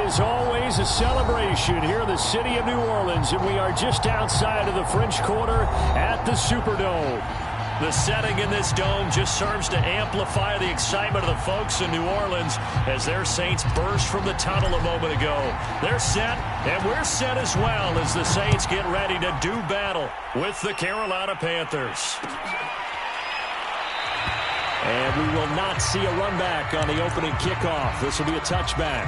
is always a celebration here in the city of New Orleans, and we are just outside of the French Quarter at the Superdome. The setting in this dome just serves to amplify the excitement of the folks in New Orleans as their Saints burst from the tunnel a moment ago. They're set, and we're set as well as the Saints get ready to do battle with the Carolina Panthers. And we will not see a run back on the opening kickoff. This will be a touchback.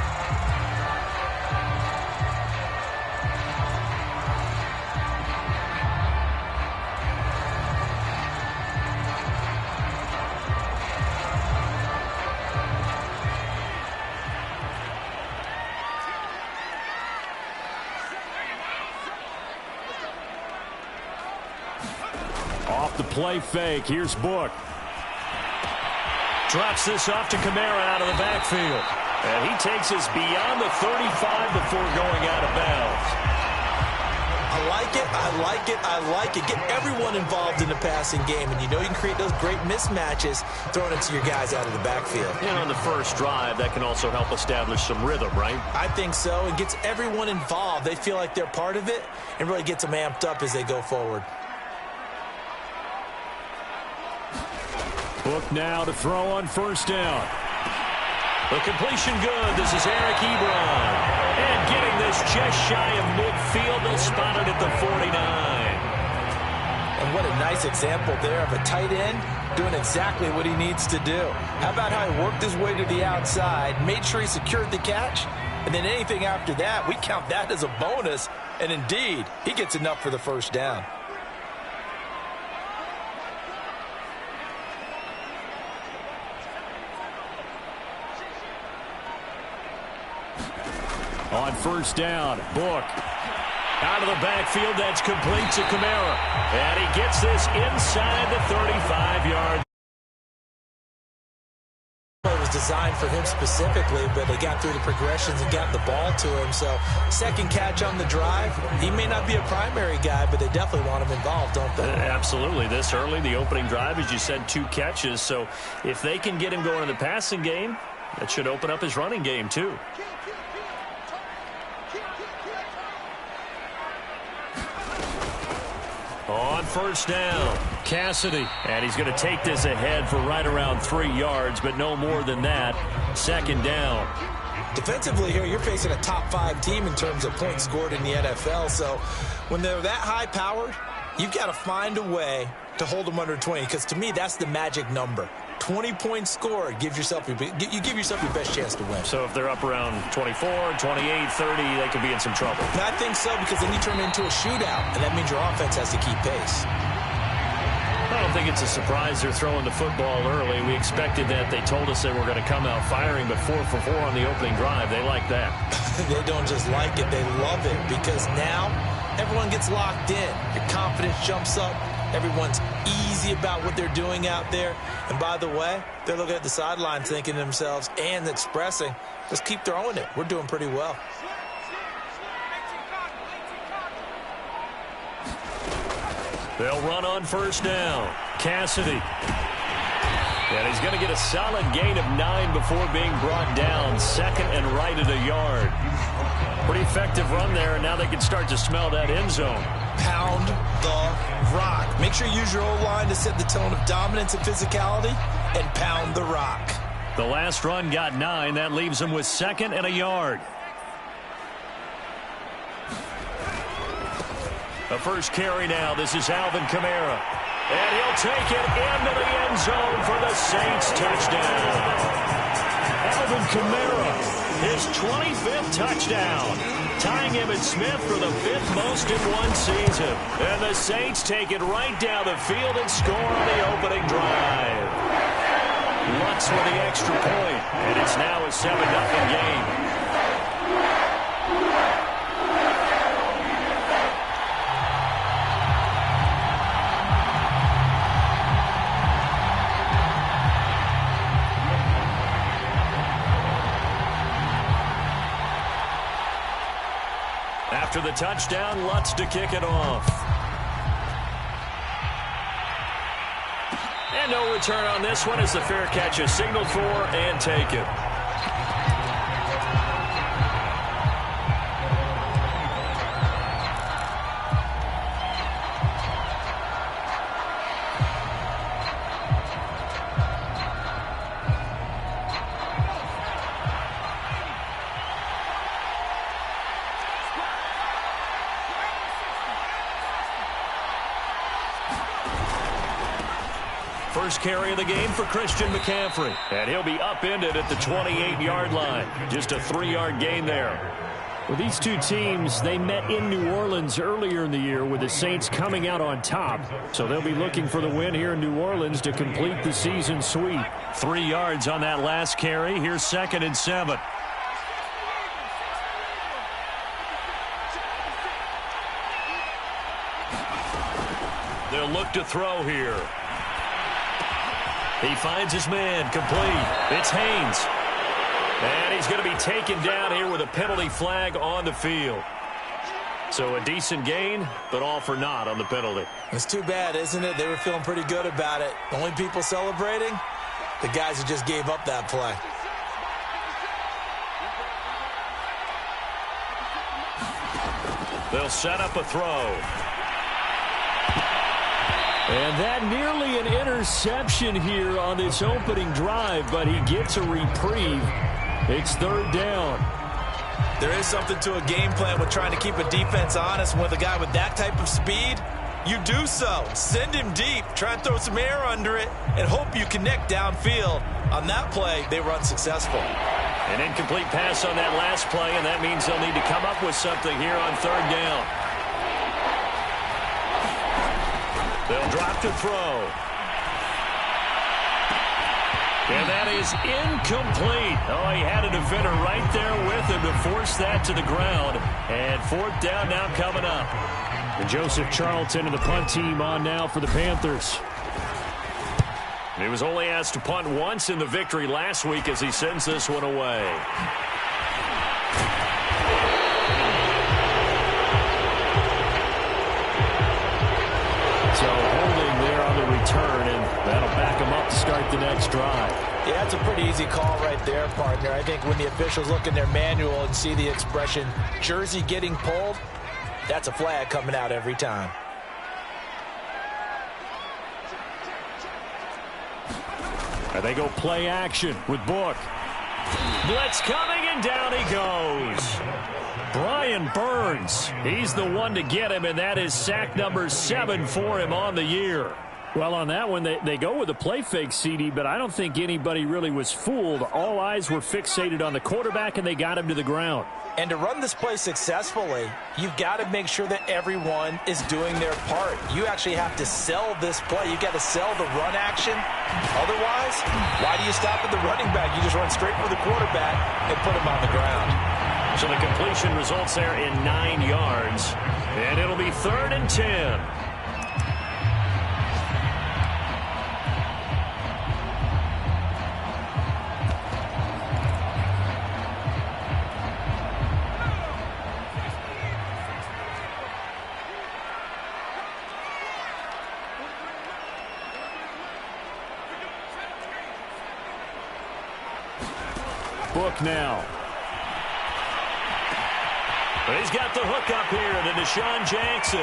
Off the play fake. Here's Book. Drops this off to Kamara out of the backfield. And he takes us beyond the 35 before going out of bounds. I like it, I like it, I like it. Get everyone involved in the passing game. And you know you can create those great mismatches throwing it to your guys out of the backfield. And on the first drive, that can also help establish some rhythm, right? I think so. It gets everyone involved. They feel like they're part of it and really gets them amped up as they go forward. Book now to throw on first down. The completion good. This is Eric Ebron. And getting this just shy of midfield. They'll spot it at the 49. And what a nice example there of a tight end doing exactly what he needs to do. How about how he worked his way to the outside, made sure he secured the catch, and then anything after that, we count that as a bonus. And indeed, he gets enough for the first down. On first down, Book. Out of the backfield, that's complete to Kamara. And he gets this inside the 35-yard. It was designed for him specifically, but they got through the progressions and got the ball to him. So, second catch on the drive. He may not be a primary guy, but they definitely want him involved, don't they? Absolutely. This early, the opening drive, as you said, 2 catches. So, if they can get him going in the passing game, that should open up his running game, too. On first down, Cassidy. And he's going to take this ahead for right around 3 yards, but no more than that. Second down. Defensively here, you're facing a top 5 team in terms of points scored in the NFL. So when they're that high-powered, you've got to find a way to hold them under 20, because to me, that's the magic number. 20 points scored, you give yourself your best chance to win. So if they're up around 24, 28, 30, they could be in some trouble. And I think so, because then you turn it into a shootout, and that means your offense has to keep pace. I don't think it's a surprise they're throwing the football early. We expected that. They told us they were going to come out firing, but 4 for 4 on the opening drive. They like that. They don't just like it, they love it, because now everyone gets locked in. Your confidence jumps up. Everyone's easy about what they're doing out there. And by the way, they're looking at the sidelines thinking to themselves and expressing, just keep throwing it. We're doing pretty well. They'll run on first down. Cassidy. And he's going to get a solid gain of 9 before being brought down. Second and right at a yard. Pretty effective run there, and now they can start to smell that end zone. Pound the rock. Make sure you use your O-line to set the tone of dominance and physicality, and pound the rock. The last run got 9. That leaves them with second and a yard. The first carry now. This is Alvin Kamara. And he'll take it into the end zone for the Saints touchdown. Alvin Kamara, his 25th touchdown, tying Emmitt Smith for the 5th most in one season. And the Saints take it right down the field and score on the opening drive. Lutz with the extra point, and it's now a 7-0 game. After the touchdown, Lutz to kick it off. And no return on this one as the fair catch is signaled for and taken. First carry of the game for Christian McCaffrey. And he'll be upended at the 28-yard line. Just a 3-yard gain there. Well, these two teams, they met in New Orleans earlier in the year with the Saints coming out on top. So they'll be looking for the win here in New Orleans to complete the season sweep. 3 yards on that last carry. Here's 2nd and 7. They'll look to throw here. He finds his man, complete. It's Haynes. And he's going to be taken down here with a penalty flag on the field. So a decent gain, but all for naught on the penalty. It's too bad, isn't it? They were feeling pretty good about it. The only people celebrating, the guys who just gave up that play. They'll set up a throw. And that nearly an interception here on this opening drive, but he gets a reprieve. It's 3rd down. There is something to a game plan with trying to keep a defense honest. With a guy with that type of speed, you do so. Send him deep, try and throw some air under it, and hope you connect downfield. On that play, they were unsuccessful. An incomplete pass on that last play, and that means they'll need to come up with something here on 3rd down. They'll drop to throw. And that is incomplete. Oh, he had a defender right there with him to force that to the ground. And 4th down now coming up. And Joseph Charlton and the punt team on now for the Panthers. He was only asked to punt once in the victory last week as he sends this one away. So holding there on the return, and that'll back him up to start the next drive. Yeah, it's a pretty easy call right there, partner. I think when the officials look in their manual and see the expression, jersey getting pulled, that's a flag coming out every time. And they go play action with Book. Blitz coming, and down he goes. Brian Burns, he's the one to get him, and that is sack number 7 for him on the year. Well, on that one, they go with a play fake, CD, but I don't think anybody really was fooled. All eyes were fixated on the quarterback, and they got him to the ground. And to run this play successfully, you've got to make sure that everyone is doing their part. You actually have to sell this play. You've got to sell the run action. Otherwise, why do you stop at the running back? You just run straight for the quarterback and put him on the ground. So the completion results there in 9 yards, and it'll be 3rd and 10. Book now. But he's got the hook up here to Deshaun Jackson.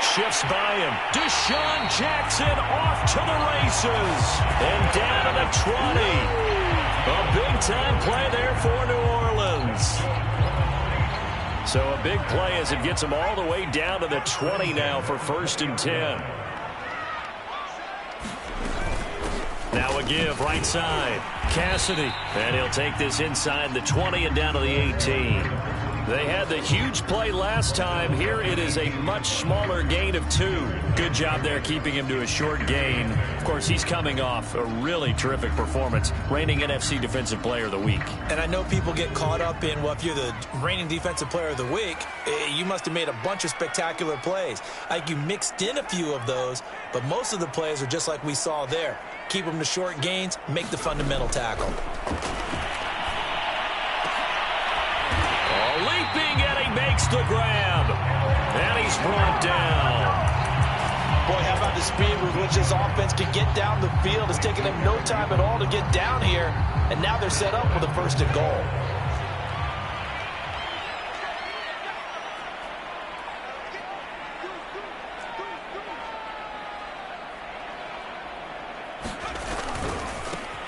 Shifts by him. Deshaun Jackson off to the races. And down to the 20. A big-time play there for New Orleans. So a big play as it gets him all the way down to the 20 now for 1st and 10. Now a give right side. Cassidy. And he'll take this inside the 20 and down to the 18. They had the huge play last time. Here it is a much smaller gain of 2. Good job there keeping him to a short gain. Of course, he's coming off a really terrific performance. Reigning NFC Defensive Player of the Week. And I know people get caught up in, well, if you're the reigning Defensive Player of the Week, you must have made a bunch of spectacular plays. Like you mixed in a few of those, but most of the plays are just like we saw there. Keep them to short gains, make the fundamental tackle. Leaping, and he makes the grab. And he's brought down. Boy, how about the speed with which this offense can get down the field? It's taken them no time at all to get down here, and now they're set up with a 1st and goal.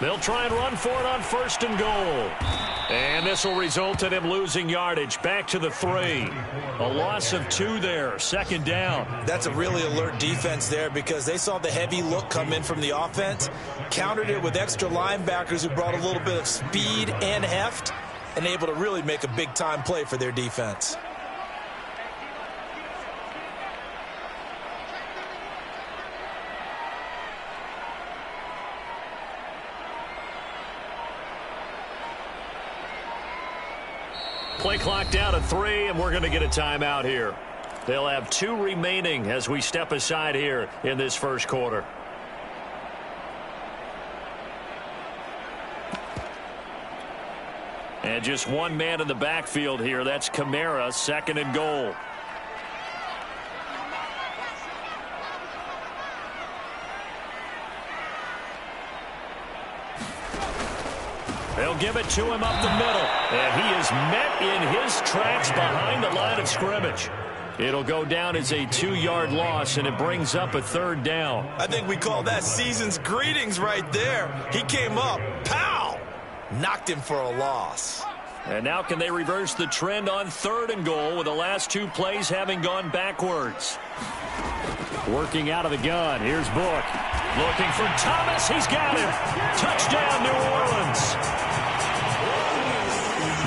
They'll try and run for it on 1st and goal. And this will result in him losing yardage. Back to the 3. A loss of 2 there. Second down. That's a really alert defense there because they saw the heavy look come in from the offense, countered it with extra linebackers who brought a little bit of speed and heft, and able to really make a big-time play for their defense. Play clock down to 3, and we're going to get a timeout here. They'll have 2 remaining as we step aside here in this first quarter. And just one man in the backfield here. That's Kamara, 2nd and goal. They'll give it to him up the middle. And he is met in his tracks behind the line of scrimmage. It'll go down as a 2-yard loss, and it brings up a 3rd down. I think we call that season's greetings right there. He came up, pow! Knocked him for a loss. And now can they reverse the trend on 3rd and goal with the last 2 plays having gone backwards? Working out of the gun. Here's Book. Looking for Thomas. He's got him. Touchdown, New Orleans.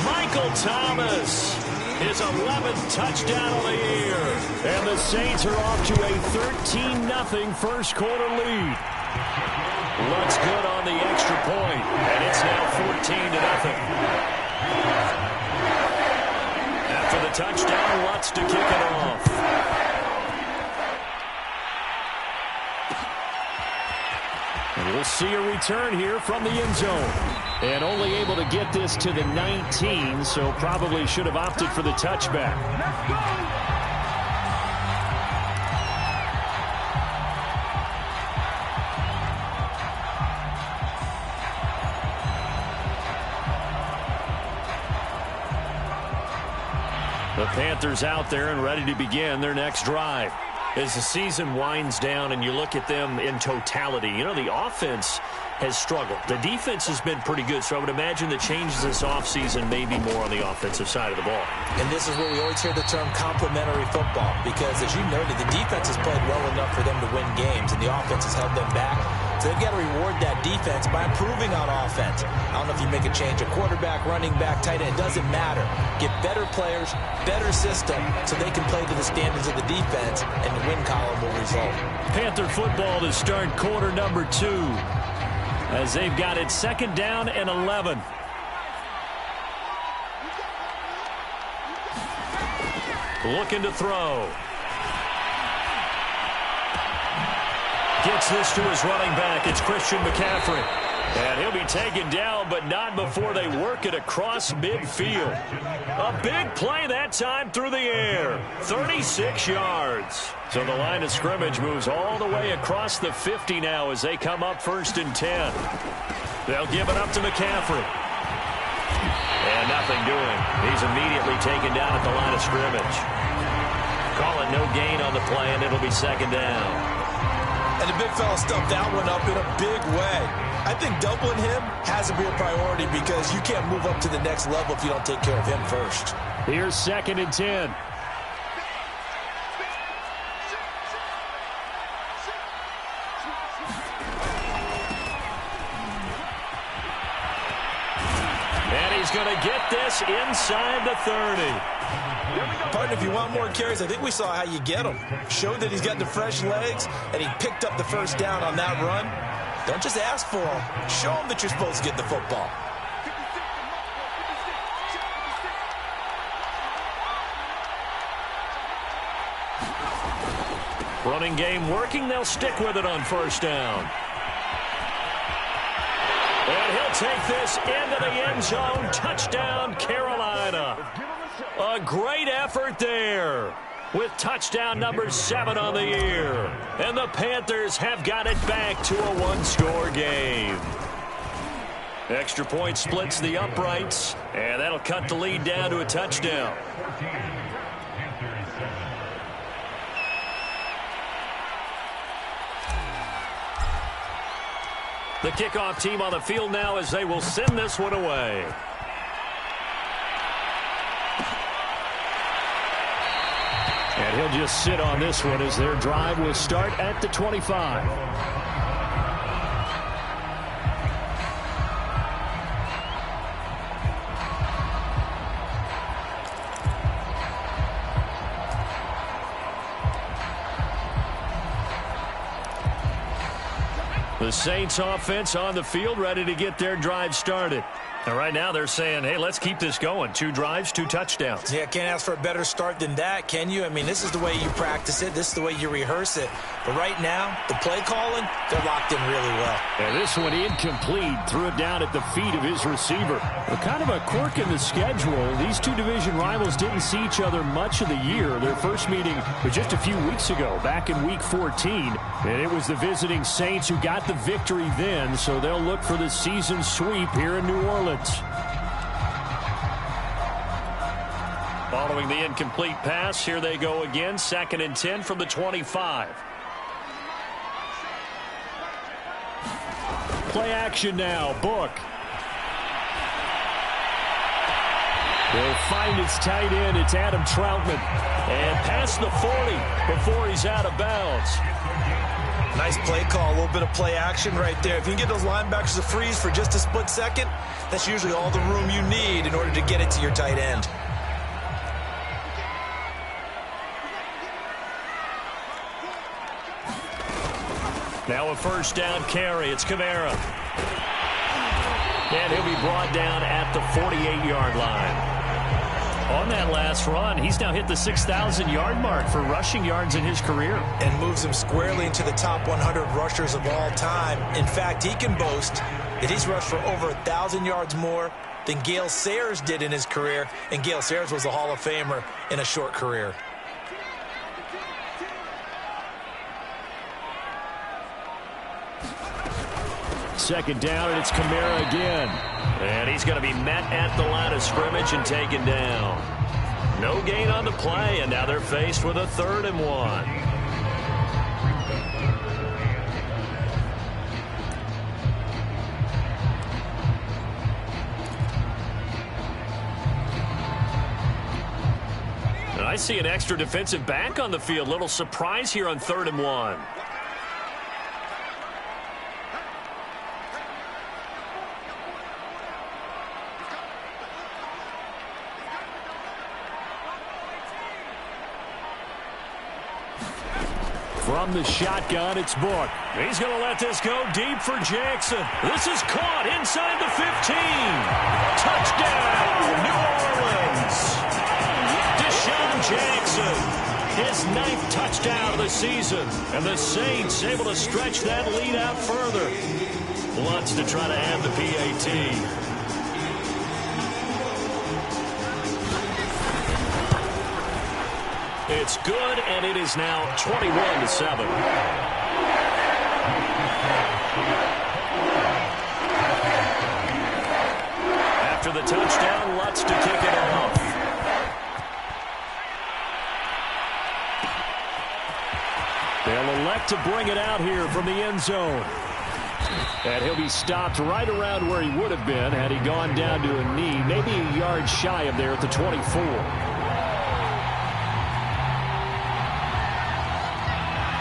Michael Thomas, his 11th touchdown of the year. And the Saints are off to a 13-0 first quarter lead. Looks good on the extra point, and it's now 14-0. After the touchdown, Lutz to kick it off. And we'll see a return here from the end zone. And only able to get this to the 19, so probably should have opted for the touchback. The Panthers out there and ready to begin their next drive. As the season winds down and you look at them in totality, you know, the offense has struggled. The defense has been pretty good, so I would imagine the changes this offseason may be more on the offensive side of the ball. And this is where we always hear the term complementary football, because as you noted, the defense has played well enough for them to win games, and the offense has held them back. So they've got to reward that defense by improving on offense. I don't know if you make a change, a quarterback, running back, tight end, it doesn't matter. Get better players, better system, so they can play to the standards of the defense, and the win column will result. Panther football to start quarter number 2, as they've got it 2nd down and 11. Looking to throw. Gets this to his running back. It's Christian McCaffrey. And he'll be taken down, but not before they work it across midfield. A big play that time through the air. 36 yards. So the line of scrimmage moves all the way across the 50 now as they come up 1st and 10. They'll give it up to McCaffrey. And nothing doing. He's immediately taken down at the line of scrimmage. Call it no gain on the play, and it'll be 2nd down. And the big fella stuffed that one up in a big way. I think doubling him has to be a priority because you can't move up to the next level if you don't take care of him first. Here's 2nd and 10. And he's going to get this inside the 30. Partner, if you want more carries, I think we saw how you get them. Showed that he's got the fresh legs, and he picked up the 1st down on that run. Don't just ask for them. Show them that you're supposed to get the football. Running game working. They'll stick with it on 1st down. And he'll take this into the end zone. Touchdown, Carolina. A great effort there with touchdown number 7 on the year. And the Panthers have got it back to a 1-score game. Extra point splits the uprights, and that'll cut the lead down to a touchdown. The kickoff team on the field now as they will send this one away. he'll just sit on this one as their drive will start at the 25. The Saints offense on the field, ready to get their drive started. And right now they're saying, hey, let's keep this going. 2 drives, 2 touchdowns. Yeah, can't ask for a better start than that, can you? I mean, this is the way you practice it. This is the way you rehearse it. But right now, the play calling, they're locked in really well. And this one incomplete. Threw it down at the feet of his receiver. Well, kind of a quirk in the schedule. These 2 division rivals didn't see each other much of the year. Their first meeting was just a few weeks ago, back in Week 14. And it was the visiting Saints who got the victory then, so they'll look for the season sweep here in New Orleans. Following the incomplete pass, here they go again. 2nd and 10 from the 25. Play action now. Book. They'll find its tight end. It's Adam Troutman. And past the 40 before he's out of bounds. Nice play call, a little bit of play action right there. If you can get those linebackers to freeze for just a split second, that's usually all the room you need in order to get it to your tight end. Now a first down carry. It's Kamara. And he'll be brought down at the 48-yard line. On that last run, he's now hit the 6,000-yard mark for rushing yards in his career. And moves him squarely into the top 100 rushers of all time. In fact, he can boast that he's rushed for over 1,000 yards more than Gale Sayers did in his career. And Gale Sayers was a Hall of Famer in a short career. Second down, and it's Kamara again. And he's going to be met at the line of scrimmage and taken down. No gain on the play, and now they're faced with a 3rd and 1. I see an extra defensive back on the field. Little surprise here on 3rd and 1. From the shotgun, it's Book. He's going to let this go deep for Jackson. This is caught inside the 15. Touchdown, New Orleans. Deshaun Jackson, his 9th touchdown of the season. And the Saints able to stretch that lead out further. Wants to try to add the PAT. It's good, and it is now 21-7. After the touchdown, Lutz to kick it off. They'll elect to bring it out here from the end zone. And he'll be stopped right around where he would have been had he gone down to a knee, maybe a yard shy of there at the 24.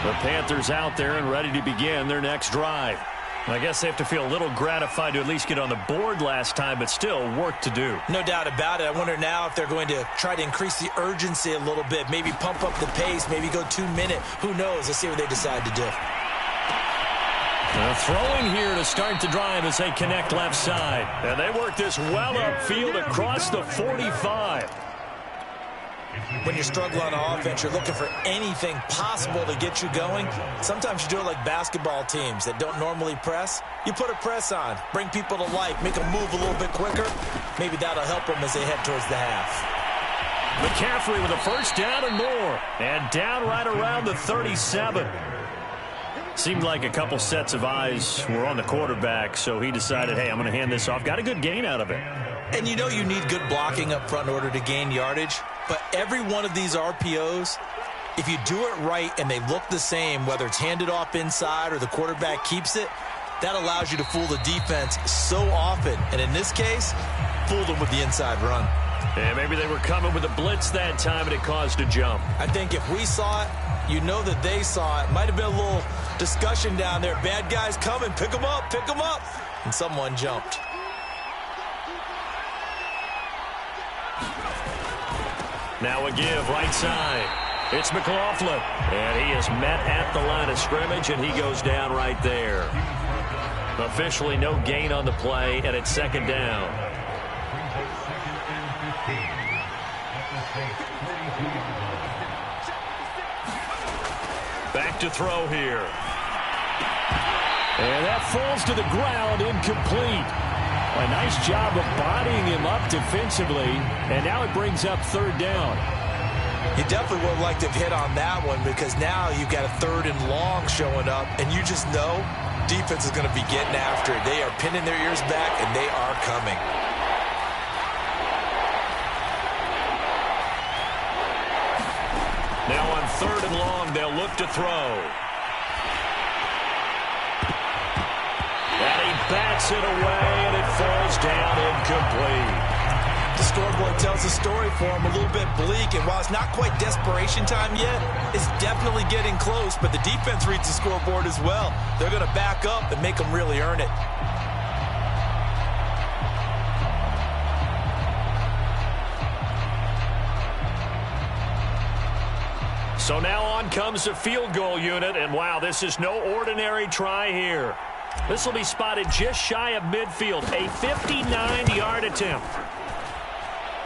The Panthers out there and ready to begin their next drive. I guess they have to feel a little gratified to at least get on the board last time, but still work to do. No doubt about it. I wonder now if they're going to try to increase the urgency a little bit, maybe pump up the pace, maybe go 2-minute. Who knows? Let's see what they decide to do. Throwing here to start the drive as they connect left side. And they work this well upfield across the 45. When you struggle on offense, you're looking for anything possible to get you going. Sometimes you do it like basketball teams that don't normally press. You put a press on, bring people to life, make them move a little bit quicker. Maybe that'll help them as they head towards the half. McCaffrey with a first down and more. And down right around the 37. Seemed like a couple sets of eyes were on the quarterback, so he decided, hey, I'm going to hand this off. Got a good gain out of it. And you know you need good blocking up front in order to gain yardage. But every one of these RPOs, if you do it right and they look the same, whether it's handed off inside or the quarterback keeps it, that allows you to fool the defense so often. And in this case, fool them with the inside run. And maybe they were coming with a blitz that time, and it caused a jump. I think if we saw it, you know that they saw it. Might have been a little discussion down there. Bad guys coming. Pick them up. Pick them up. And someone jumped. Now a give right side. It's McLaughlin. And he is met at the line of scrimmage, and he goes down right there. Officially no gain on the play, and it's second down. Back to throw here. And that falls to the ground, incomplete. A nice job of bodying him up defensively, and now it brings up third down. You definitely would have liked to have hit on that one because now you've got a 3rd and long showing up, and you just know defense is going to be getting after it. They are pinning their ears back, and they are coming. Now on 3rd and long, they'll look to throw. And he bats it away, and it falls down incomplete. The scoreboard tells the story for him, a little bit bleak, and while it's not quite desperation time yet, it's definitely getting close, but the defense reads the scoreboard as well. They're going to back up and make them really earn it. So now on comes the field goal unit, and wow, this is no ordinary try here. This will be spotted just shy of midfield, a 59-yard attempt.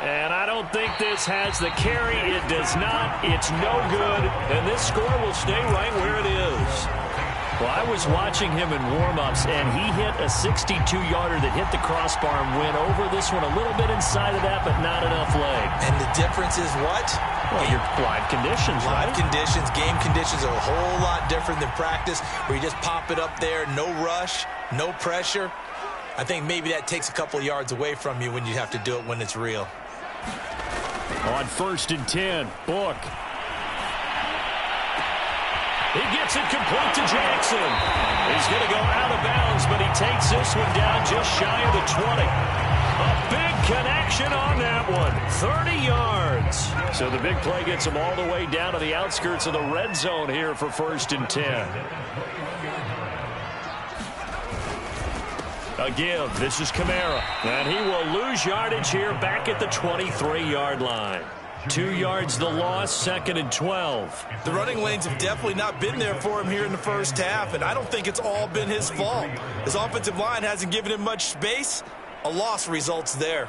And I don't think this has the carry. It does not. It's no good, and this score will stay right where it is. Well, I was watching him in warm-ups, and he hit a 62-yarder that hit the crossbar and went over this one a little bit inside of that, but not enough leg. And the difference is what? Well, your live conditions, right? Live conditions, game conditions are a whole lot different than practice, where you just pop it up there, no rush, no pressure. I think maybe that takes a couple of yards away from you when you have to do it when it's real. On 1st and 10, Book. He gets it complete to Jackson. He's going to go out of bounds, but he takes this one down just shy of the 20. A big connection on that one. 30 yards. So the big play gets him all the way down to the outskirts of the red zone here for 1st and 10. A give. This is Kamara. And he will lose yardage here back at the 23-yard line. 2 yards the loss, 2nd and 12. The running lanes have definitely not been there for him here in the first half, and I don't think it's all been his fault. His offensive line hasn't given him much space. A loss results there.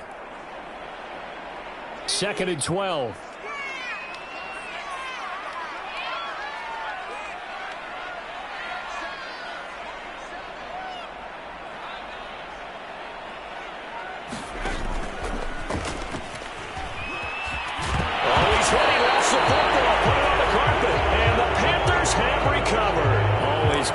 2nd and 12.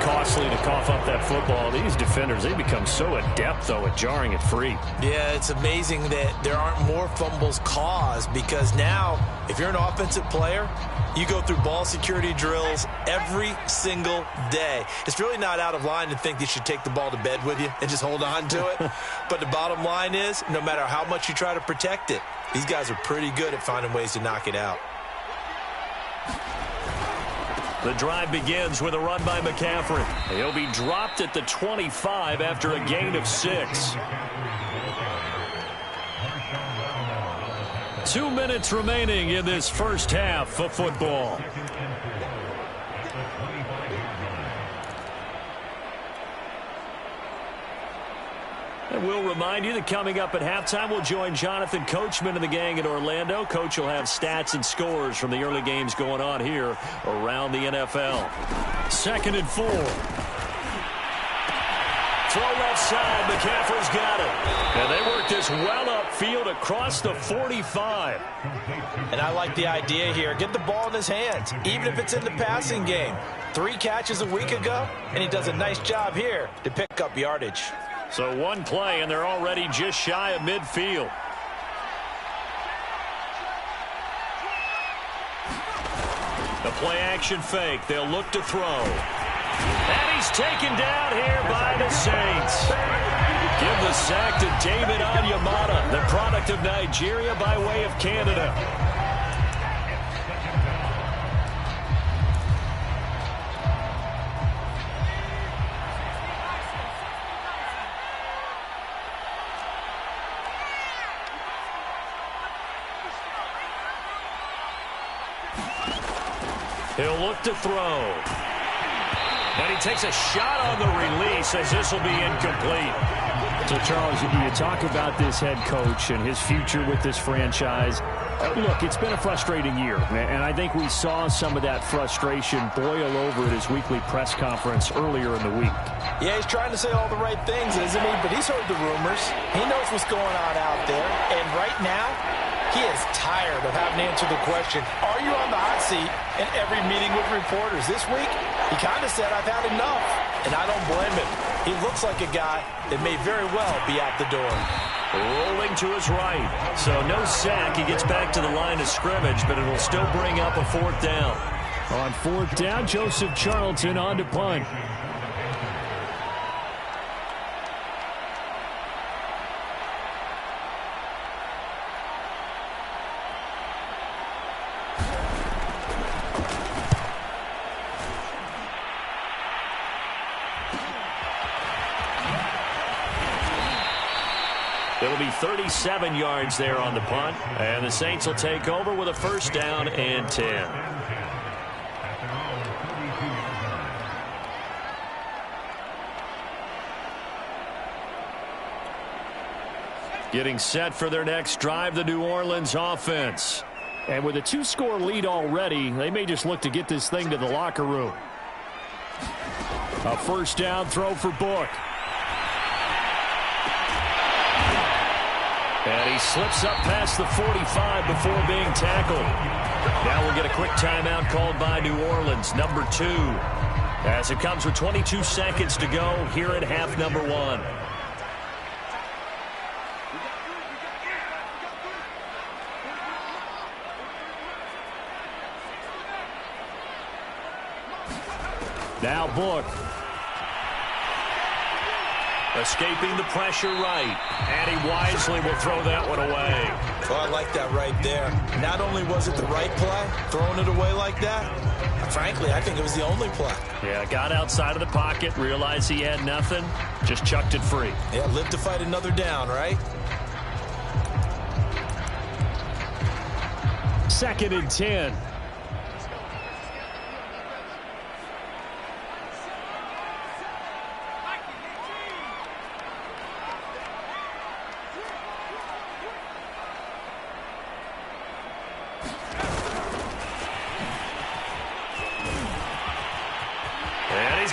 Costly to cough up that football. These defenders, they become so adept, though, at jarring it free. Yeah, it's amazing that there aren't more fumbles caused because now, if you're an offensive player, you go through ball security drills every single day. It's really not out of line to think you should take the ball to bed with you and just hold on to it. But the bottom line is, no matter how much you try to protect it, these guys are pretty good at finding ways to knock it out. The drive begins with a run by McCaffrey. He'll be dropped at the 25 after a gain of 6. 2 minutes remaining in this first half of football. And we'll remind you that coming up at halftime, we'll join Jonathan Coachman and the gang in Orlando. Coach will have stats and scores from the early games going on here around the NFL. 2nd and 4. Throw left side. McCaffrey's got it. And they work this well upfield across the 45. And I like the idea here. Get the ball in his hands, even if it's in the passing game. 3 catches a week ago, and he does a nice job here to pick up yardage. So one play, and they're already just shy of midfield. The play-action fake. They'll look to throw. And he's taken down here by the Saints. Give the sack to David Onyemata, the product of Nigeria by way of Canada. He'll look to throw. And he takes a shot on the release as this will be incomplete. So, Charles, you talk about this head coach and his future with this franchise. Look, it's been a frustrating year, and I think we saw some of that frustration boil over at his weekly press conference earlier in the week. Yeah, he's trying to say all the right things, isn't he? But he's heard the rumors. He knows what's going on out there. And right now, he is tired of having to answer the question, are you on the hot seat in every meeting with reporters? This week, he kind of said, I've had enough. And I don't blame him. He looks like a guy that may very well be out the door. Rolling to his right. So no sack. He gets back to the line of scrimmage, but it'll still bring up a fourth down. On fourth down, Joseph Charlton on to punt. It'll be 37 yards there on the punt, and the Saints will take over with a first down and 10. Getting set for their next drive, the New Orleans offense. And with a 2-score lead already, they may just look to get this thing to the locker room. A first down throw for Book. And he slips up past the 45 before being tackled. Now we'll get a quick timeout called by New Orleans, number 2. As it comes with 22 seconds to go here at half number 1. Now Book. Escaping the pressure right. And he wisely will throw that one away. Oh, I like that right there. Not only was it the right play, throwing it away like that, frankly, I think it was the only play. Yeah, got outside of the pocket, realized he had nothing, just chucked it free. Yeah, live to fight another down, right? Second and 10.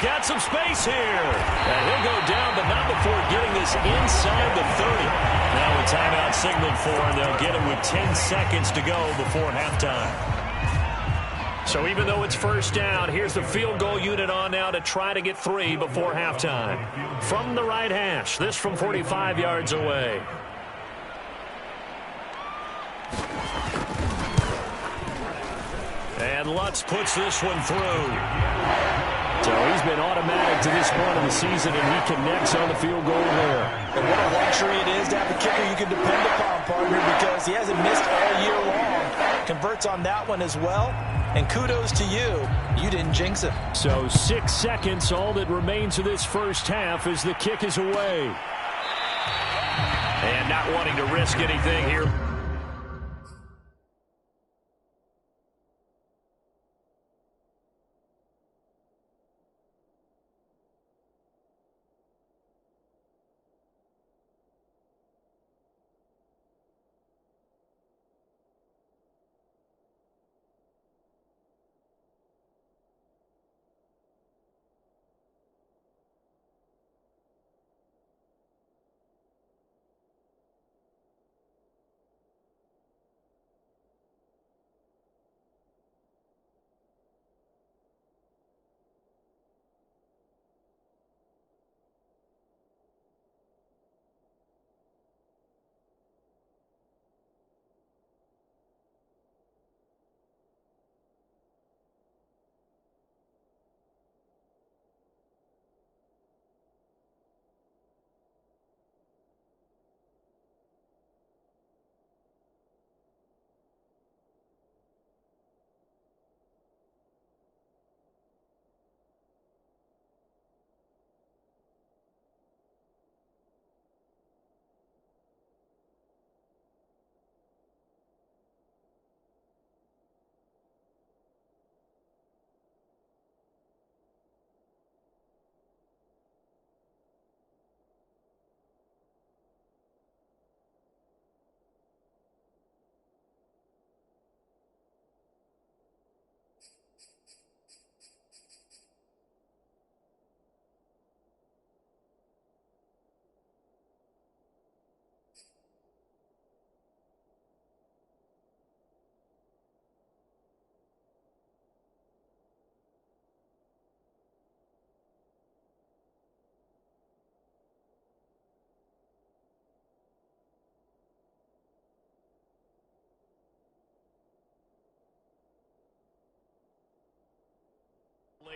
Got some space here. And he'll go down, but not before getting this inside the 30. Now a timeout signaled for, and they'll get him with 10 seconds to go before halftime. So even though it's first down, here's the field goal unit on now to try to get 3 before halftime. From the right hash, this from 45 yards away. And Lutz puts this one through. So he's been automatic to this point of the season, and he connects on the field goal there. And what a luxury it is to have a kicker you can depend upon, partner, because he hasn't missed all year long. Converts on that one as well. And kudos to you. You didn't jinx him. So 6 seconds, all that remains of this first half as the kick is away. And not wanting to risk anything here.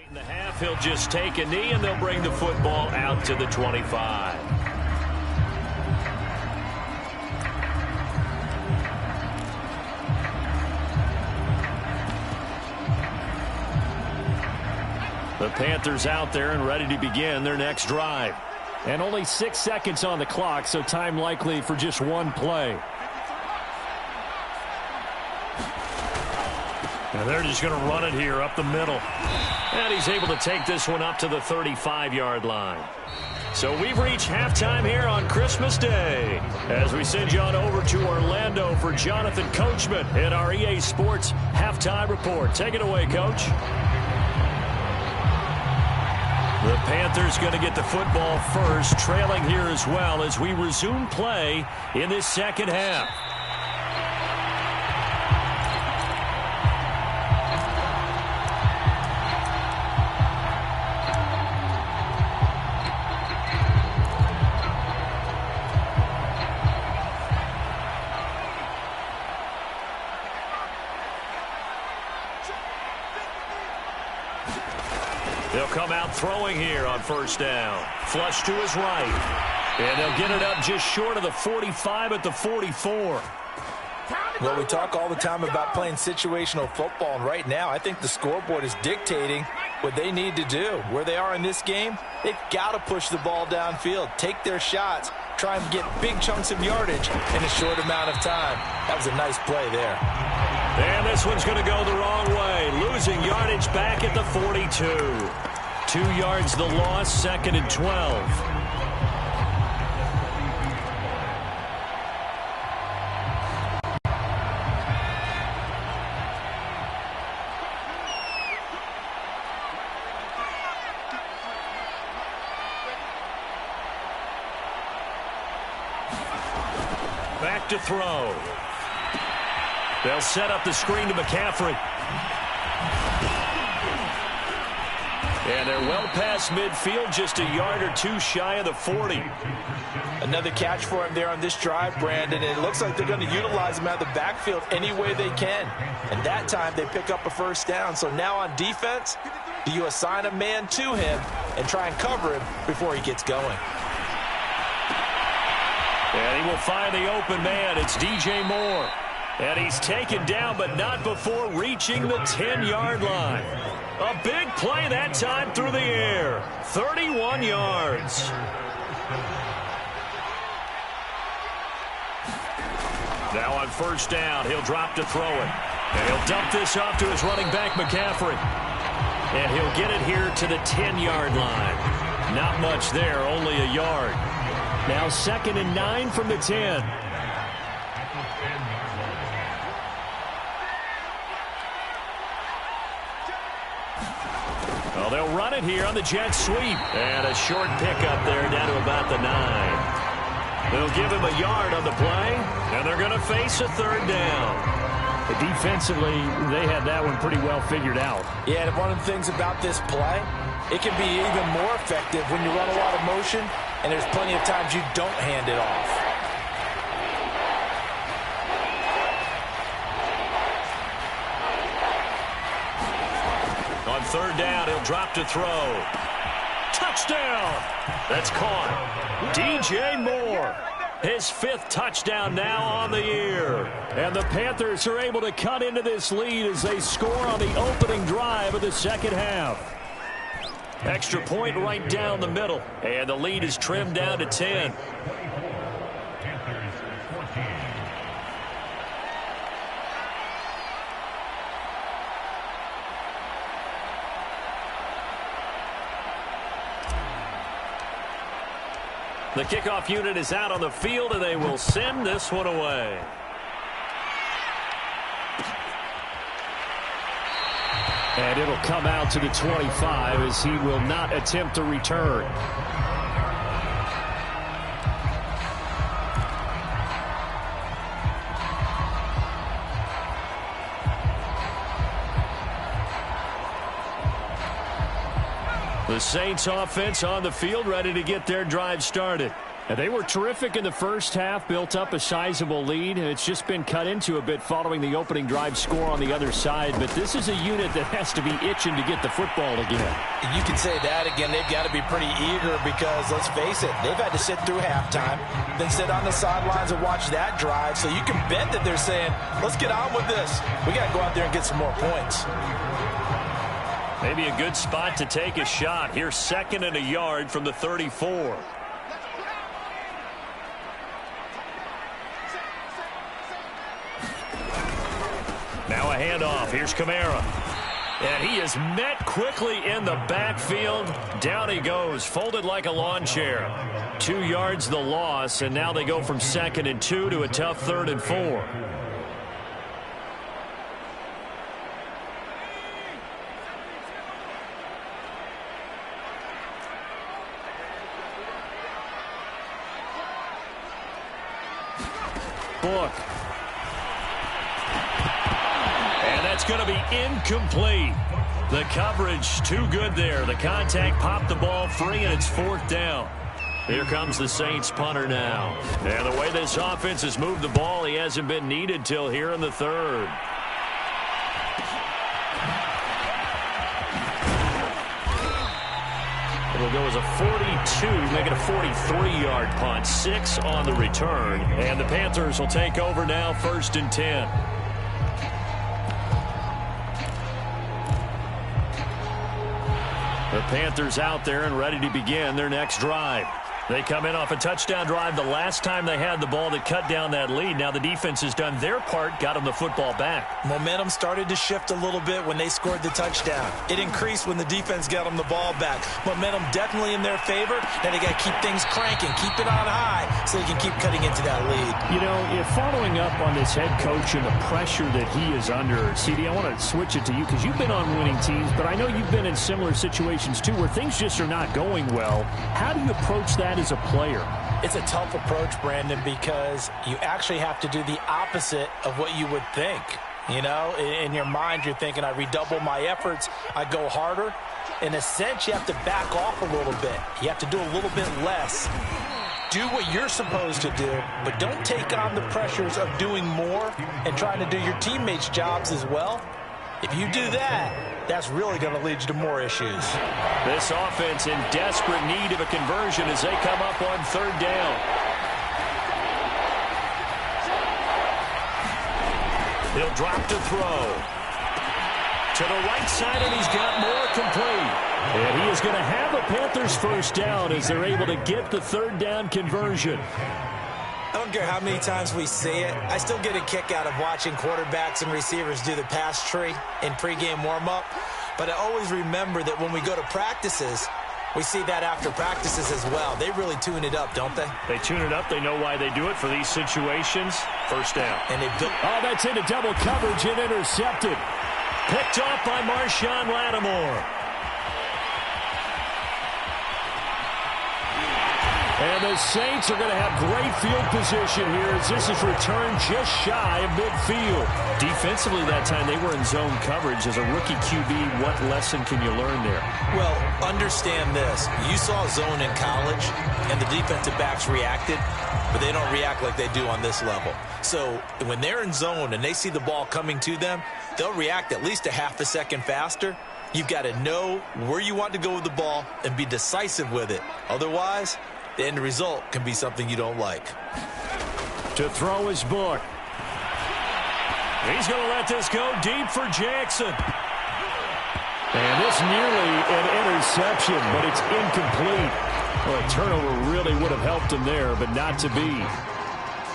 Late in the half, he'll just take a knee, and they'll bring the football out to the 25. The Panthers out there and ready to begin their next drive. And only 6 seconds on the clock, so time likely for just one play. And they're just going to run it here up the middle. And he's able to take this one up to the 35-yard line. So we've reached halftime here on Christmas Day as we send you on over to Orlando for Jonathan Coachman in our EA Sports Halftime Report. Take it away, Coach. The Panthers going to get the football first, trailing here as well as we resume play in this second half. They'll come out throwing here on first down. Flush to his right. And they'll get it up just short of the 45 at the 44. Well, we talk all the time about playing situational football, and right now I think the scoreboard is dictating what they need to do. Where they are in this game, they've got to push the ball downfield, take their shots, try and get big chunks of yardage in a short amount of time. That was a nice play there. And this one's going to go the wrong way. Losing yardage back at the 42. 2 yards the loss, 2nd and 12. Back to throw. They'll set up the screen to McCaffrey. And they're well past midfield, just a yard or two shy of the 40. Another catch for him there on this drive, Brandon. And it looks like they're going to utilize him out of the backfield any way they can. And that time they pick up a first down. So now on defense, do you assign a man to him and try and cover him before he gets going? And he will find the open man. It's DJ Moore. And he's taken down, but not before reaching the 10-yard line. A big play that time through the air. 31 yards. Now on first down, he'll drop to throw it. And he'll dump this off to his running back, McCaffrey. And he'll get it here to the 10-yard line. Not much there, only a yard. Now 2nd and 9 from the 10. Well, they'll run it here on the jet sweep. And a short pickup there down to about the 9. They'll give him a yard on the play, and they're going to face a third down. Defensively, they had that one pretty well figured out. Yeah, and one of the things about this play, it can be even more effective when you run a lot of motion, and there's plenty of times you don't hand it off. On third down, he'll drop to throw. Touchdown! That's caught. DJ Moore. His 5th touchdown now on the year. And the Panthers are able to cut into this lead as they score on the opening drive of the second half. Extra point right down the middle. And the lead is trimmed down to 10. The kickoff unit is out on the field, and they will send this one away. And it'll come out to the 25 as he will not attempt to return. The Saints offense on the field, ready to get their drive started. And they were terrific in the first half, built up a sizable lead, and it's just been cut into a bit following the opening drive score on the other side. But this is a unit that has to be itching to get the football again. You can say that again. They've got to be pretty eager because, let's face it, they've had to sit through halftime, then sit on the sidelines and watch that drive. So you can bet that they're saying, let's get on with this. We got to go out there and get some more points. Maybe a good spot to take a shot. Here's 2nd and a yard from the 34. Now a handoff. Here's Kamara. And he is met quickly in the backfield. Down he goes, folded like a lawn chair. 2 yards the loss, and now they go from 2nd and 2 to a tough 3rd and 4. Book. And that's going to be incomplete. The coverage too good there. The contact popped the ball free, and it's 4th down. Here comes the Saints punter now. And the way this offense has moved the ball, he hasn't been needed till here in the 3rd. It'll go as a 42, make it a 43-yard punt. 6 on the return. And the Panthers will take over now, 1st and 10. The Panthers out there and ready to begin their next drive. They come in off a touchdown drive the last time they had the ball that cut down that lead. Now the defense has done their part, got them the football back. Momentum started to shift a little bit when they scored the touchdown. It increased when the defense got them the ball back. Momentum definitely in their favor. Now they got to keep things cranking, keep it on high so they can keep cutting into that lead. You know, if following up on this head coach and the pressure that he is under, CD, I want to switch it to you because you've been on winning teams, but I know you've been in similar situations too where things just are not going well. How do you approach that as a player? It's a tough approach, Brandon, because you actually have to do the opposite of what you would think. You know, in your mind, you're thinking, I redouble my efforts, I go harder. In a sense, you have to back off a little bit. You have to do a little bit less. Do what you're supposed to do, but don't take on the pressures of doing more and trying to do your teammates' jobs as well. If you do that, that's really going to lead you to more issues. This offense in desperate need of a conversion as they come up on 3rd down. He'll drop to throw. To the right side, and he's got more complete. And he is going to have a Panthers 1st down as they're able to get the 3rd down conversion. I don't care how many times we see it. I still get a kick out of watching quarterbacks and receivers do the pass tree in pregame warm-up. But I always remember that when we go to practices, we see that after practices as well. They really tune it up, don't they? They tune it up. They know why they do it for these situations. 1st down. And they built. Oh, that's into double coverage and intercepted. Picked off by Marshawn Lattimore. And the Saints are going to have great field position here as this is returned just shy of midfield. Defensively that time, they were in zone coverage. As a rookie QB, what lesson can you learn there? Well, understand this. You saw zone in college, and the defensive backs reacted, but they don't react like they do on this level. So when they're in zone and they see the ball coming to them, they'll react at least a half a second faster. You've got to know where you want to go with the ball and be decisive with it. Otherwise, the end result can be something you don't like. To throw his Book. He's going to let this go deep for Jackson. And this nearly an interception, but it's incomplete. Well, a turnover really would have helped him there, but not to be.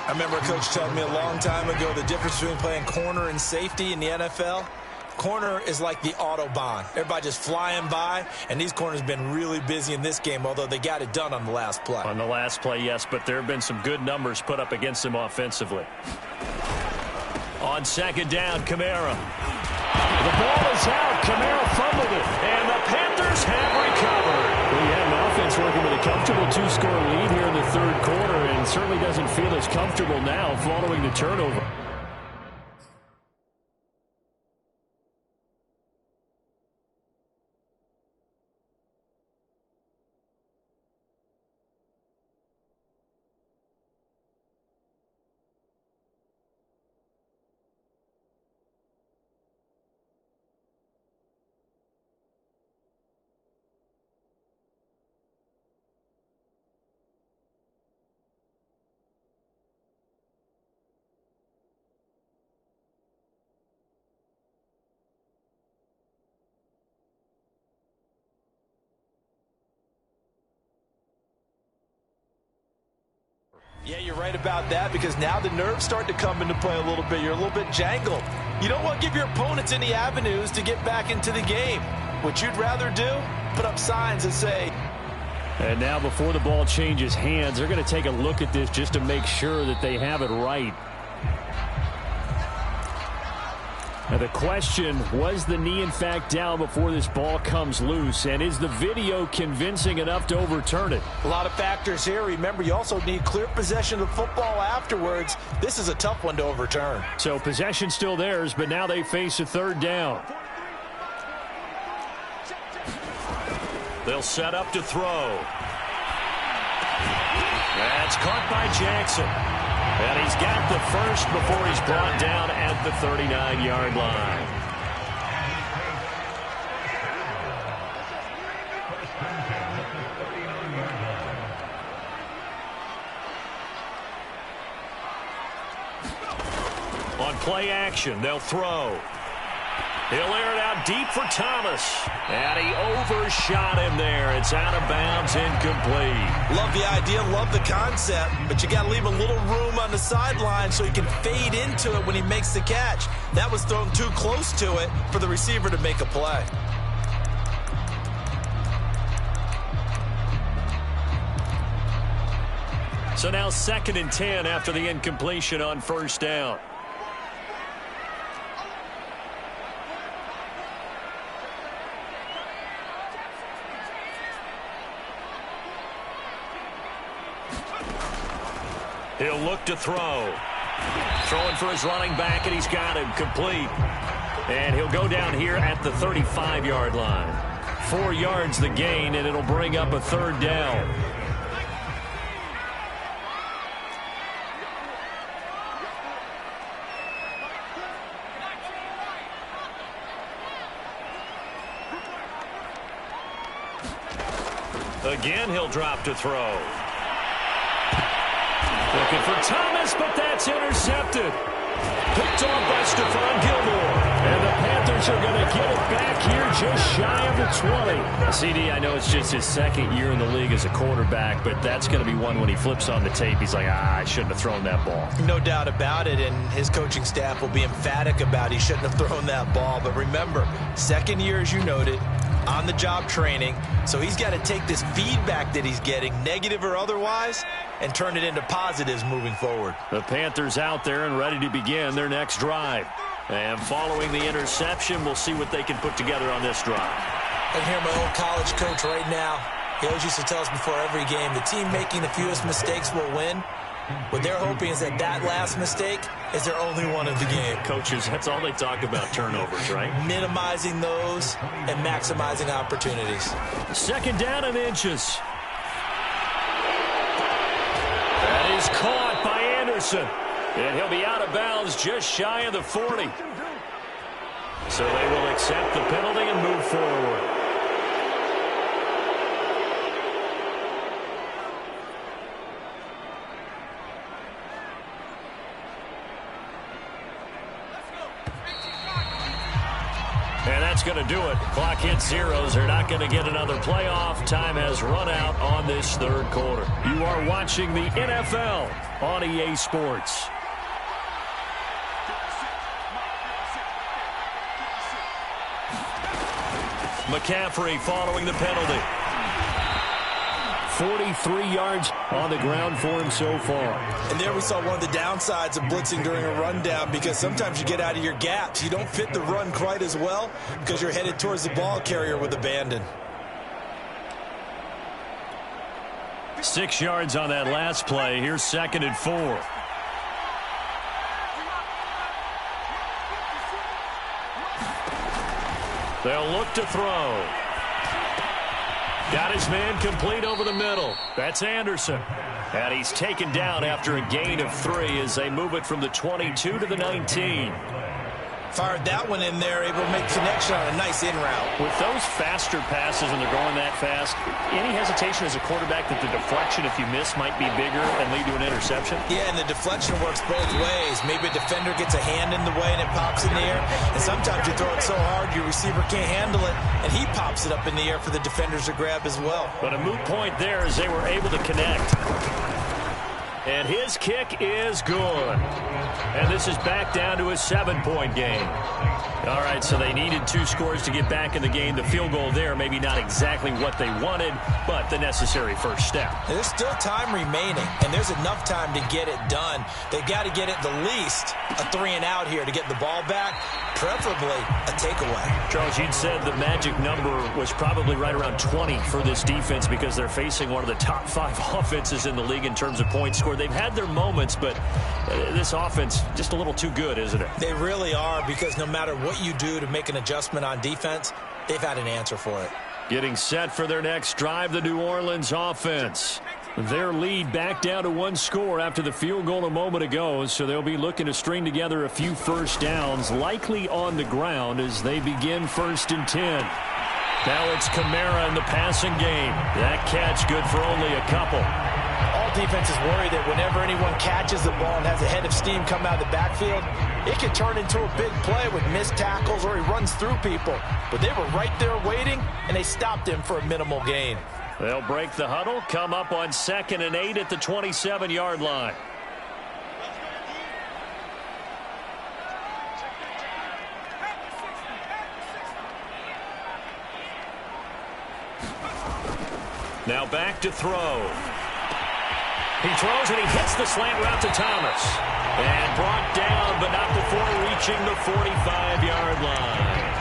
I remember a coach telling me a long time ago the difference between playing corner and safety in the NFL. Corner is like the Autobahn. Everybody just flying by, and these corners have been really busy in this game, although they got it done on the last play. On the last play, yes, but there have been some good numbers put up against them offensively. On 2nd down, Kamara. The ball is out. Kamara fumbled it. And the Panthers have recovered. We have an offense working with a comfortable 2-score lead here in the 3rd quarter, and certainly doesn't feel as comfortable now following the turnover. Yeah, you're right about that, because now the nerves start to come into play a little bit. You're a little bit jangled. You don't want to give your opponents any avenues to get back into the game. What you'd rather do, put up signs that say... And now before the ball changes hands, they're going to take a look at this just to make sure that they have it right. Now the question, was the knee in fact down before this ball comes loose? And is the video convincing enough to overturn it? A lot of factors here. Remember, you also need clear possession of the football afterwards. This is a tough one to overturn. So possession still theirs, but now they face a third down. They'll set up to throw. That's caught by Jackson. And he's got the first before he's brought down at the 39-yard line. On play action, they'll throw. He'll air it out deep for Thomas. And he overshot him there. It's out of bounds, incomplete. Love the idea, love the concept, but you got to leave a little room on the sideline so he can fade into it when he makes the catch. That was thrown too close to it for the receiver to make a play. So now 2nd and 10 after the incompletion on first down. He'll look to throw. Throwing for his running back, and he's got him complete. And he'll go down here at the 35-yard line. 4 yards the gain, and it'll bring up a third down. Again, he'll drop to throw. Looking for Thomas, but that's intercepted. Picked off by Stephon Gilmore. And the Panthers are going to get it back here just shy of the 20. CD, I know it's just his 2nd year in the league as a quarterback, but that's going to be one when he flips on the tape. He's like, I shouldn't have thrown that ball. No doubt about it, and his coaching staff will be emphatic about he shouldn't have thrown that ball. But remember, 2nd year, as you noted, on-the-job training. So he's got to take this feedback that he's getting, negative or otherwise, and turn it into positives moving forward. The Panthers out there and ready to begin their next drive. And following the interception, we'll see what they can put together on this drive. I can hear my old college coach right now. He always used to tell us before every game, the team making the fewest mistakes will win. What they're hoping is that that last mistake is their only one of the game. Coaches, that's all they talk about, turnovers, right? Minimizing those and maximizing opportunities. 2nd down and inches. That is caught by Anderson. And he'll be out of bounds just shy of the 40. So they will accept the penalty and move forward. And that's going to do it. Clock hits zeros. They're not going to get another playoff. Time has run out on this 3rd quarter. You are watching the NFL on EA Sports. McCaffrey following the penalty. 43 yards on the ground for him so far. And there we saw one of the downsides of blitzing during a rundown, because sometimes you get out of your gaps. You don't fit the run quite as well because you're headed towards the ball carrier with abandon. 6 yards on that last play. Here's 2nd and 4. They'll look to throw. Got his man complete over the middle. That's Anderson. And he's taken down after a gain of 3 as they move it from the 22 to the 19. Fired that one in there, able to make connection on a nice in route. With those faster passes and they're going that fast, any hesitation as a quarterback that the deflection, if you miss, might be bigger and lead to an interception? Yeah, and the deflection works both ways. Maybe a defender gets a hand in the way and it pops in the air. And sometimes you throw it so hard your receiver can't handle it, and he pops it up in the air for the defenders to grab as well. But a moot point there as they were able to connect. And his kick is good. And this is back down to a 7-point game. All right, so they needed 2 scores to get back in the game. The field goal there, maybe not exactly what they wanted, but the necessary first step. There's still time remaining, and there's enough time to get it done. They've got to get at the least a 3-and-out here to get the ball back, preferably a takeaway. Charles, you'd said the magic number was probably right around 20 for this defense because they're facing one of the top 5 offenses in the league in terms of points scored. They've had their moments, but this offense just a little too good, isn't it? They really are, because no matter what you do to make an adjustment on defense, they've had an answer for it. Getting set for their next drive, the New Orleans offense. Their lead back down to 1 score after the field goal a moment ago, so they'll be looking to string together a few first downs, likely on the ground as they begin 1st and 10. Now it's Kamara in the passing game. That catch good for only a couple. All defenses worry that whenever anyone catches the ball and has a head of steam come out of the backfield, it can turn into a big play with missed tackles or he runs through people. But they were right there waiting, and they stopped him for a minimal gain. They'll break the huddle, come up on 2nd and 8 at the 27-yard line. Now back to throw. He throws and he hits the slant route to Thomas. And brought down, but not before reaching the 45-yard line.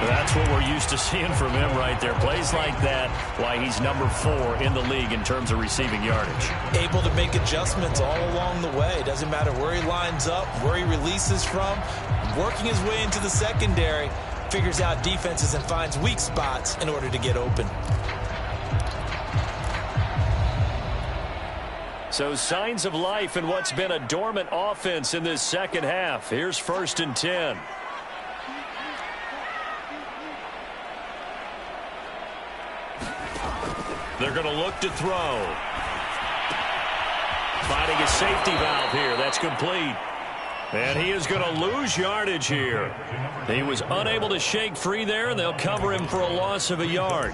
That's what we're used to seeing from him right there. Plays like that, why he's number 4 in the league in terms of receiving yardage. Able to make adjustments all along the way. Doesn't matter where he lines up, where he releases from. Working his way into the secondary, figures out defenses and finds weak spots in order to get open. So signs of life in what's been a dormant offense in this second half. Here's 1st and 10. They're going to look to throw. Finding a safety valve here. That's complete. And he is going to lose yardage here. He was unable to shake free there, and they'll cover him for a loss of a yard.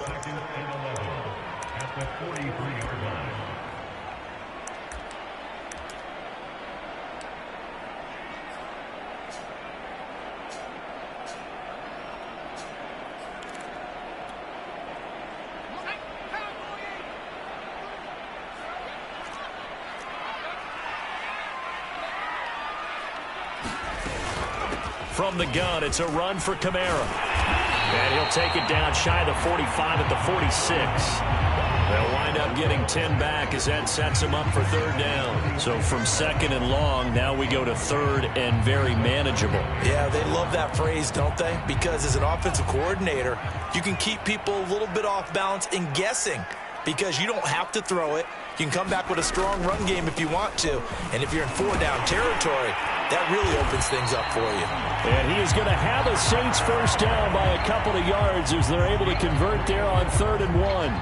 From the gun, it's a run for Kamara. And he'll take it down shy of the 45 at the 46. They'll wind up getting 10 back as that sets him up for 3rd down. So from 2nd and long, now we go to 3rd and very manageable. Yeah, they love that phrase, don't they? Because as an offensive coordinator, you can keep people a little bit off balance and guessing. Because you don't have to throw it. You can come back with a strong run game if you want to. And if you're in 4-down territory, that really opens things up for you. And he is going to have a Saints first down by a couple of yards as they're able to convert there on 3rd and 1.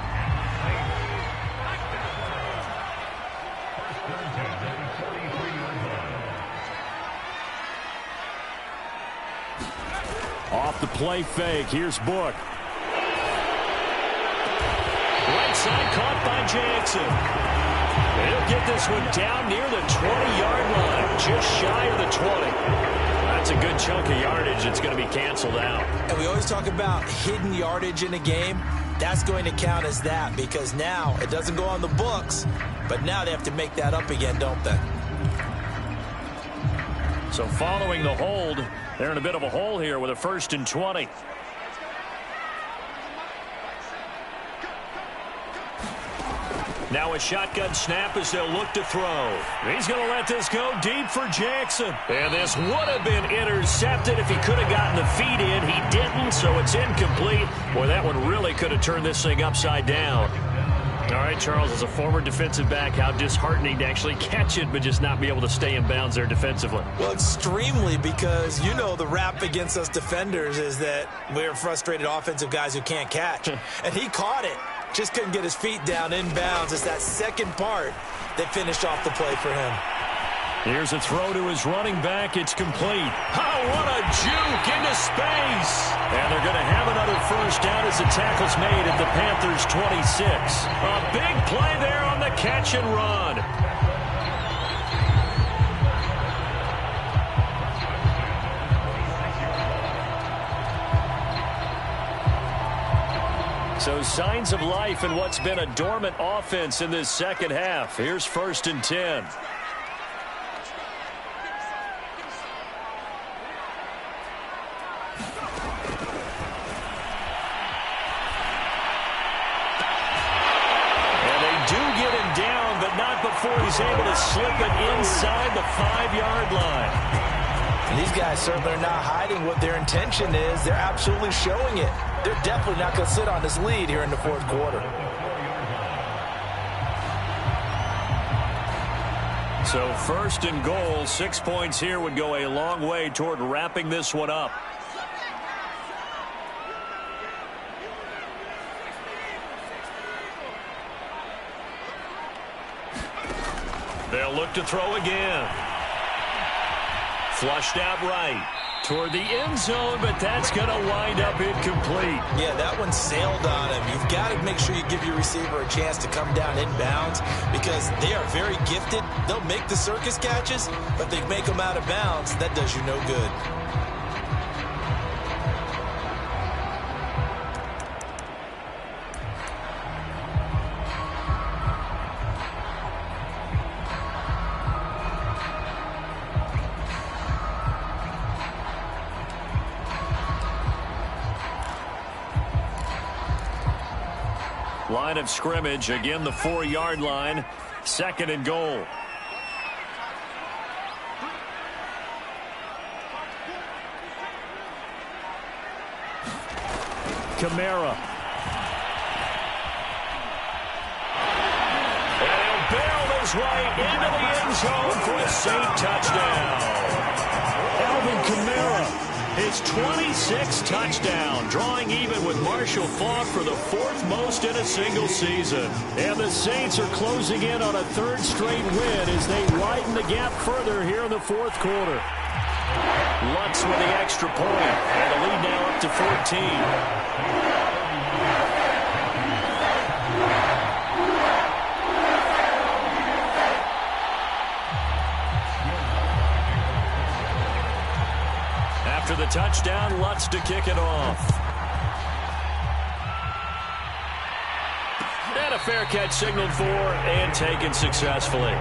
Off the play fake, here's Book. Right side caught by Jackson. He'll get this one down near the 20-yard line, just shy of the 20. That's a good chunk of yardage. It's going to be canceled out. And we always talk about hidden yardage in a game. That's going to count as that because now it doesn't go on the books, but now they have to make that up again, don't they? So following the hold, they're in a bit of a hole here with a 1st and 20. Now a shotgun snap as they'll look to throw. He's going to let this go deep for Jackson. And this would have been intercepted if he could have gotten the feet in. He didn't, so it's incomplete. Boy, that one really could have turned this thing upside down. All right, Charles, as a former defensive back, how disheartening to actually catch it but just not be able to stay in bounds there defensively. Well, extremely, because you know the rap against us defenders is that we're frustrated offensive guys who can't catch. And he caught it. Just couldn't get his feet down in bounds. It's that second part that finished off the play for him. Here's a throw to his running back. It's complete. Oh, what a juke into space. And they're going to have another first down as the tackle's made at the Panthers' 26. A big play there on the catch and run. So signs of life in what's been a dormant offense in this second half. Here's 1st and 10. And they do get him down, but not before he's able to slip it inside the 5-yard line. And these guys certainly are not hiding what their intention is. They're absolutely showing it. They're definitely not going to sit on this lead here in the 4th quarter. So 1st and goal, 6 points here would go a long way toward wrapping this one up. They'll look to throw again. Flushed out right toward the end zone, but that's going to wind up incomplete. Yeah, that one sailed on him. You've got to make sure you give your receiver a chance to come down inbounds because they are very gifted. They'll make the circus catches, but if they make them out of bounds, that does you no good. Line of scrimmage, again the 4-yard line, 2nd and goal. Kamara. And he'll barrel his way into the end zone for a Saint touchdown. Alvin Kamara, his 26th touchdown, drawing even with Marshall Faulk for the 4th most in a single season. And the Saints are closing in on a 3rd straight win as they widen the gap further here in the 4th quarter. Lutz with the extra point, and the lead now up to 14. After the touchdown, Lutz to kick it off. And a fair catch signaled for and taken successfully.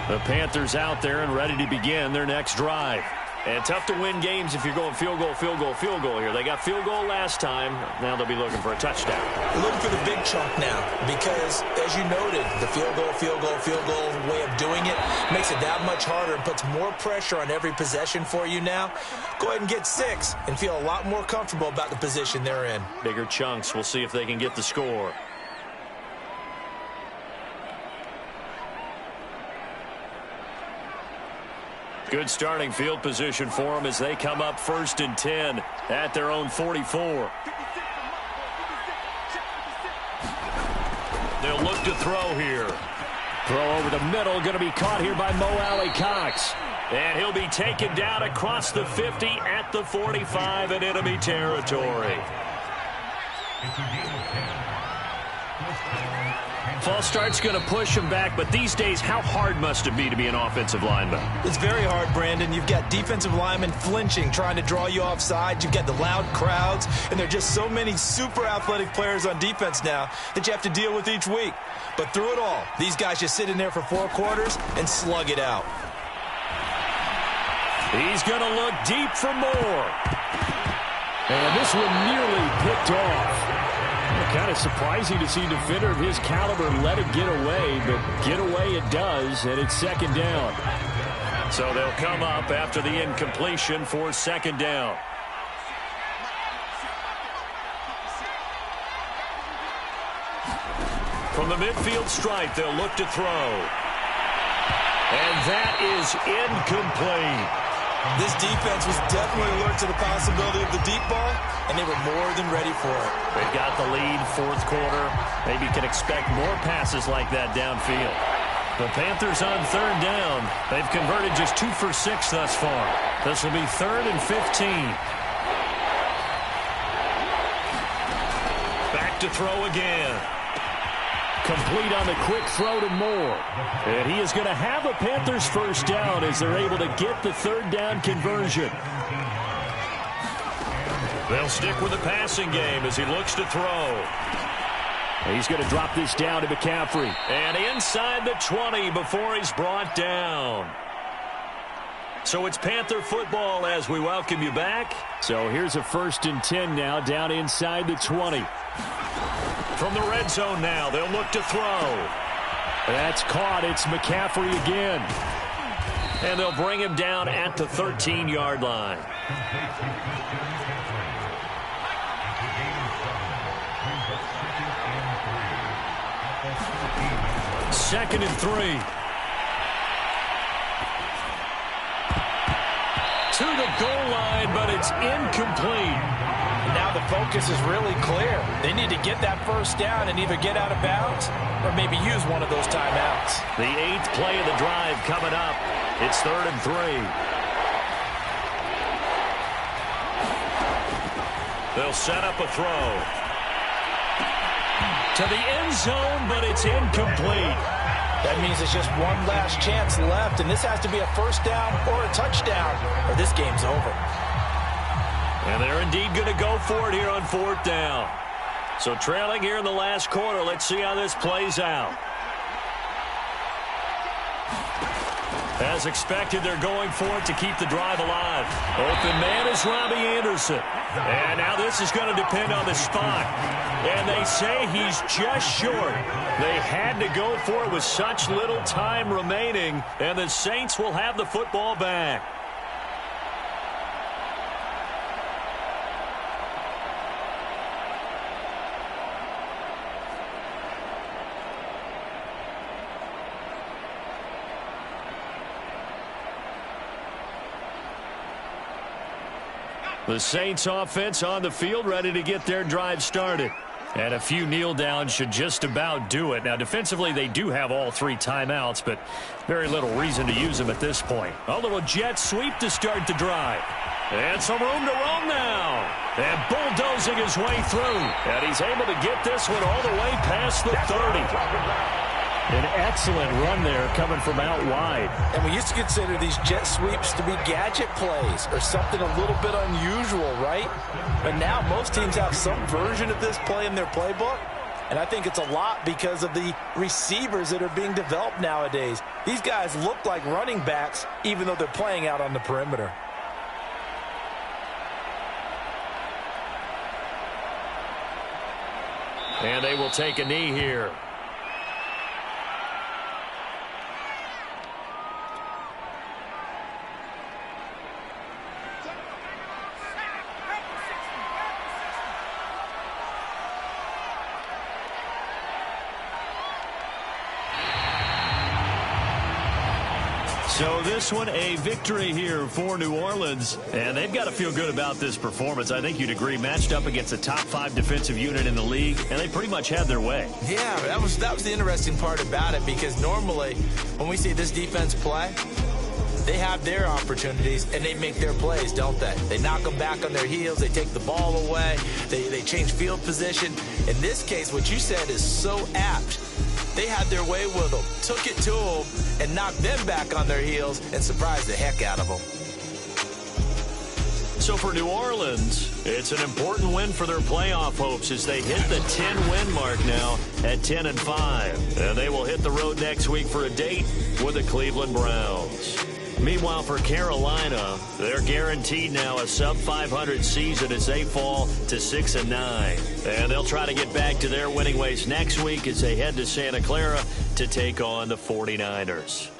The Panthers out there and ready to begin their next drive. And tough to win games if you're going field goal, field goal, field goal here. They got field goal last time. Now they'll be looking for a touchdown. They're looking for the big chunk now because, as you noted, the field goal, field goal, field goal way of doing it makes it that much harder and puts more pressure on every possession for you now. Go ahead and get 6 and feel a lot more comfortable about the position they're in. Bigger chunks. We'll see if they can get the score. Good starting field position for them as they come up 1st and 10 at their own 44. They'll look to throw here. Throw over the middle, going to be caught here by Mo Alley-Cox. And he'll be taken down across the 50 at the 45 in enemy territory. False start's going to push him back, but these days, how hard must it be to be an offensive lineman? It's very hard, Brandon. You've got defensive linemen flinching, trying to draw you offside. You've got the loud crowds, and there are just so many super athletic players on defense now that you have to deal with each week. But through it all, these guys just sit in there for 4 quarters and slug it out. He's going to look deep for more. And this one nearly picked off. Kind of surprising to see a defender of his caliber let it get away, but get away it does, and it's 2nd down. So they'll come up after the incompletion for 2nd down. From the midfield stripe, they'll look to throw. And that is incomplete. This defense was definitely alert to the possibility of the deep ball, and they were more than ready for it. They've got the lead, 4th quarter. Maybe can expect more passes like that downfield. The Panthers on 3rd down. They've converted just 2 for 6 thus far. This will be 3rd and 15. Back to throw again. Complete on the quick throw to Moore. And he is going to have a Panthers first down as they're able to get the third down conversion. They'll stick with the passing game as he looks to throw. He's going to drop this down to McCaffrey. And inside the 20 before he's brought down. So it's Panther football as we welcome you back. So here's a 1st and 10 now down inside the 20. From the red zone now, they'll look to throw. That's caught. It's McCaffrey again. And they'll bring him down at the 13-yard line. 2nd and 3. To the goal line, but it's incomplete. Now the focus is really clear. They need to get that first down and either get out of bounds or maybe use one of those timeouts. The 8th play of the drive coming up. It's 3rd and 3. They'll set up a throw. To the end zone, but it's incomplete. That means it's just one last chance left, and this has to be a first down or a touchdown, or this game's over. And they're indeed going to go for it here on 4th down. So trailing here in the last quarter, let's see how this plays out. As expected, they're going for it to keep the drive alive. Open man is Robbie Anderson. And now this is going to depend on the spot. And they say he's just short. They had to go for it with such little time remaining. And the Saints will have the football back. The Saints offense on the field, ready to get their drive started. And a few kneel downs should just about do it. Now, defensively, they do have all 3 timeouts, but very little reason to use them at this point. A little jet sweep to start the drive. And some room to roam now. And bulldozing his way through. And he's able to get this one all the way past the 30. An excellent run there coming from out wide. And we used to consider these jet sweeps to be gadget plays or something a little bit unusual, right? But now most teams have some version of this play in their playbook. And I think it's a lot because of the receivers that are being developed nowadays. These guys look like running backs even though they're playing out on the perimeter. And they will take a knee here. So this one, a victory here for New Orleans. And they've got to feel good about this performance. I think you'd agree, matched up against a top 5 defensive unit in the league, and they pretty much had their way. Yeah, that was the interesting part about it, because normally when we see this defense play, they have their opportunities and they make their plays, don't they? They knock them back on their heels. They take the ball away. They change field position. In this case, what you said is so apt. They had their way with them, took it to them, and knocked them back on their heels and surprised the heck out of them. So for New Orleans, it's an important win for their playoff hopes as they hit the 10-win mark now at 10-5. And they will hit the road next week for a date with the Cleveland Browns. Meanwhile, for Carolina, they're guaranteed now a sub-500 season as they fall to 6-9. And they'll try to get back to their winning ways next week as they head to Santa Clara to take on the 49ers.